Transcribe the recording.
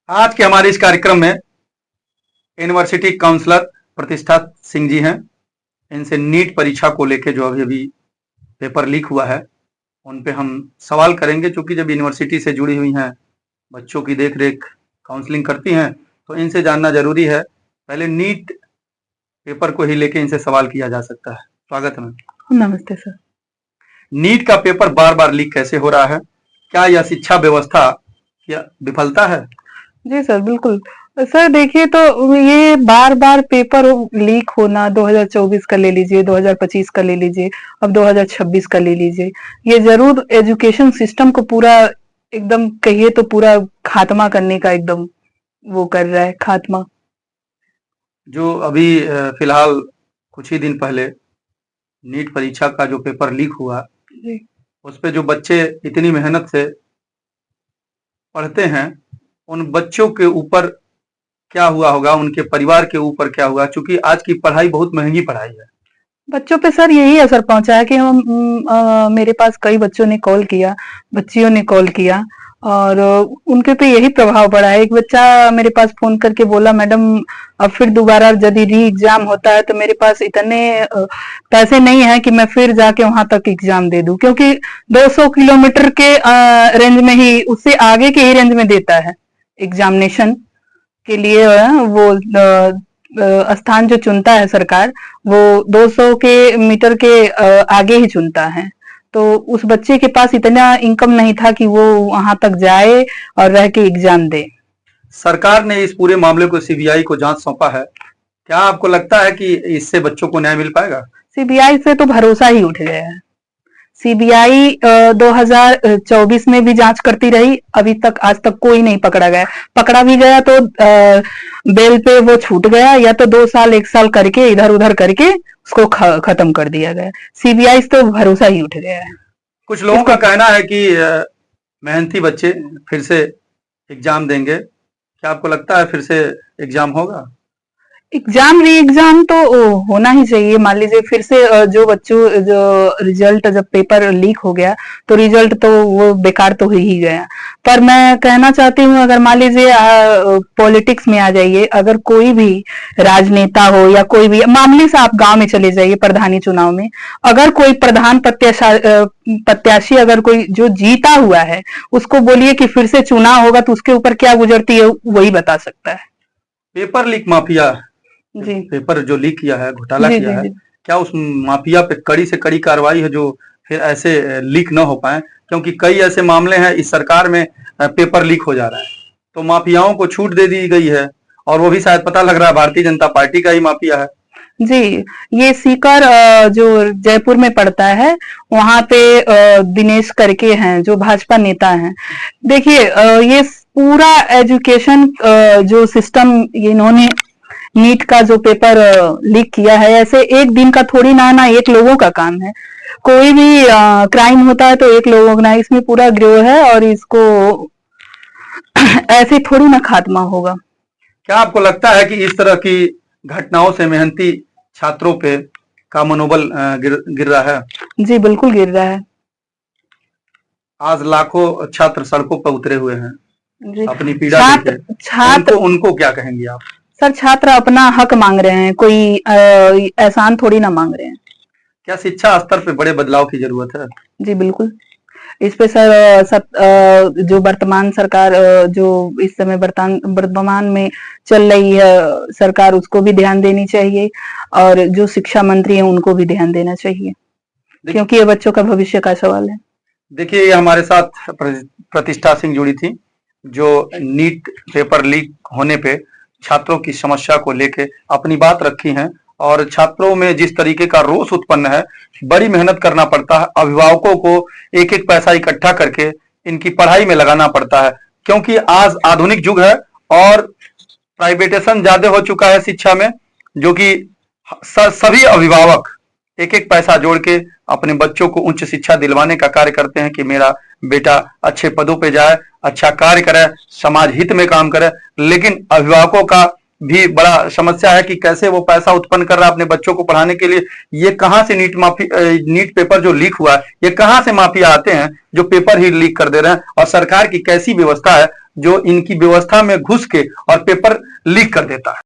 आज के हमारे इस कार्यक्रम में यूनिवर्सिटी काउंसलर प्रतिष्ठा सिंह जी हैं। इनसे नीट परीक्षा को लेकर जो अभी अभी पेपर लीक हुआ है उन पे हम सवाल करेंगे, क्योंकि जब यूनिवर्सिटी से जुड़ी हुई हैं, बच्चों की देख रेख काउंसलिंग करती हैं, तो इनसे जानना जरूरी है। पहले नीट पेपर को ही लेके इनसे सवाल किया जा सकता है। स्वागत है मैम। नमस्ते सर। नीट का पेपर बार बार लीक कैसे हो रहा है? क्या यह शिक्षा व्यवस्था की विफलता है? जी सर, बिल्कुल। सर देखिए, तो ये बार बार पेपर लीक होना 2024 का ले लीजिए, 2025 का ले लीजिए, अब 2026 का ले लीजिए, ये जरूर एजुकेशन सिस्टम को पूरा एकदम कहिए तो पूरा खात्मा करने का एकदम वो कर रहा है, खात्मा। जो अभी फिलहाल कुछ ही दिन पहले नीट परीक्षा का जो पेपर लीक हुआ, जी। उस पे जो बच्चे इतनी मेहनत से पढ़ते हैं, उन बच्चों के ऊपर क्या हुआ होगा, उनके परिवार के ऊपर क्या हुआ? क्योंकि आज की पढ़ाई बहुत महंगी पढ़ाई है। बच्चों पे सर यही असर पहुंचा है कि मेरे पास कई बच्चों ने कॉल किया, बच्चियों ने कॉल किया और उनके पे यही प्रभाव पड़ा है। एक बच्चा मेरे पास फोन करके बोला, मैडम अब फिर दोबारा यदि री एग्जाम होता है तो मेरे पास इतने पैसे नहीं है कि मैं फिर जाके वहां तक एग्जाम दे दूं, क्योंकि 200 किलोमीटर के रेंज में ही, उससे आगे के ही रेंज में देता है एग्जामिनेशन के लिए। वो स्थान जो चुनता है सरकार, वो 200 के मीटर के आगे ही चुनता है। तो उस बच्चे के पास इतना इनकम नहीं था कि वो वहां तक जाए और रह के एग्जाम दे। सरकार ने इस पूरे मामले को सीबीआई को जांच सौंपा है। क्या आपको लगता है कि इससे बच्चों को न्याय मिल पाएगा? सीबीआई से तो भरोसा ही उठ गया है। सीबीआई 2024 में भी जांच करती रही, अभी तक आज तक कोई नहीं पकड़ा गया। पकड़ा भी गया तो बेल पे वो छूट गया, या तो 2 साल 1 साल करके इधर उधर करके उसको खत्म कर दिया गया। सीबीआई से तो भरोसा ही उठ गया है। कुछ लोगों का कहना है कि मेहनती बच्चे फिर से एग्जाम देंगे। क्या आपको लगता है फिर से एग्जाम होगा? एग्जाम री एग्जाम तो होना ही चाहिए। मान लीजिए फिर से जो बच्चों जो रिजल्ट, जब पेपर लीक हो गया तो रिजल्ट तो वो बेकार तो हो ही गया। पर मैं कहना चाहती हूँ, अगर मान लीजिए पॉलिटिक्स में आ जाइए, अगर कोई भी राजनेता हो या कोई भी, मामूली से आप गांव में चले जाइए प्रधानी चुनाव में, अगर कोई प्रधान प्रत्याशी अगर कोई जो जीता हुआ है, उसको बोलिए कि फिर से चुनाव होगा तो उसके ऊपर क्या गुजरती है वही बता सकता है। पेपर लीक माफिया, जी। पेपर जो लीक किया है, घोटाला जी किया जी है, जी। क्या उस माफिया पे कड़ी से कड़ी कार्रवाई है जो फिर ऐसे लीक न हो पाए? क्योंकि कई ऐसे मामले हैं इस सरकार में पेपर लीक हो जा रहा है, तो माफियाओं को छूट दे दी गई है, और वो भी शायद पता लग रहा है भारतीय जनता पार्टी का ही माफिया है। जी, ये सीकर जो जयपुर में पड़ता है, वहां पे दिनेश करके हैं जो भाजपा नेता हैं। देखिए, ये पूरा एजुकेशन जो सिस्टम इन्होंने नीट का जो पेपर लीक किया है, ऐसे एक दिन का थोड़ी ना एक लोगों का काम है। कोई भी क्राइम होता है तो एक लोगों का, इसमें पूरा गिरोह है और इसको ऐसे थोड़ी ना खात्मा होगा। क्या आपको लगता है कि इस तरह की घटनाओं से मेहनती छात्रों पे का मनोबल गिर रहा है? जी बिल्कुल गिर रहा है। आज लाखों छात्र सड़कों पर उतरे हुए हैं, जी। अपनी पीड़ा लेके। छात्र उनको क्या कहेंगे आप? सर, छात्र अपना हक मांग रहे हैं, कोई एहसान थोड़ी ना मांग रहे हैं। क्या शिक्षा स्तर पे बड़े बदलाव की जरूरत है? जी बिल्कुल। इस पे सर जो वर्तमान सरकार जो इस समय वर्तमान में चल रही है सरकार, उसको भी ध्यान देनी चाहिए, और जो शिक्षा मंत्री हैं उनको भी ध्यान देना चाहिए, क्योंकि ये बच्चों का भविष्य का सवाल है। देखिए, ये हमारे साथ प्रतिष्ठा सिंह जुड़ी थी, जो नीट पेपर लीक होने पे छात्रों की समस्या को लेके अपनी बात रखी हैं, और छात्रों में जिस तरीके का रोष उत्पन्न है, बड़ी मेहनत करना पड़ता है, अभिभावकों को एक एक पैसा इकट्ठा करके इनकी पढ़ाई में लगाना पड़ता है, क्योंकि आज आधुनिक युग है और प्राइवेटेशन ज्यादा हो चुका है शिक्षा में, जो कि सभी अभिभावक एक एक पैसा जोड़ के अपने बच्चों को उच्च शिक्षा दिलवाने का कार्य करते हैं कि मेरा बेटा अच्छे पदों पे जाए, अच्छा कार्य करे, समाज हित में काम करे। लेकिन अभिभावकों का भी बड़ा समस्या है कि कैसे वो पैसा उत्पन्न कर रहा है अपने बच्चों को पढ़ाने के लिए। ये कहां से नीट पेपर जो लीक हुआ है, ये कहां से माफिया आते हैं जो पेपर ही लीक कर दे रहे हैं, और सरकार की कैसी व्यवस्था है जो इनकी व्यवस्था में घुस के और पेपर लीक कर देता है।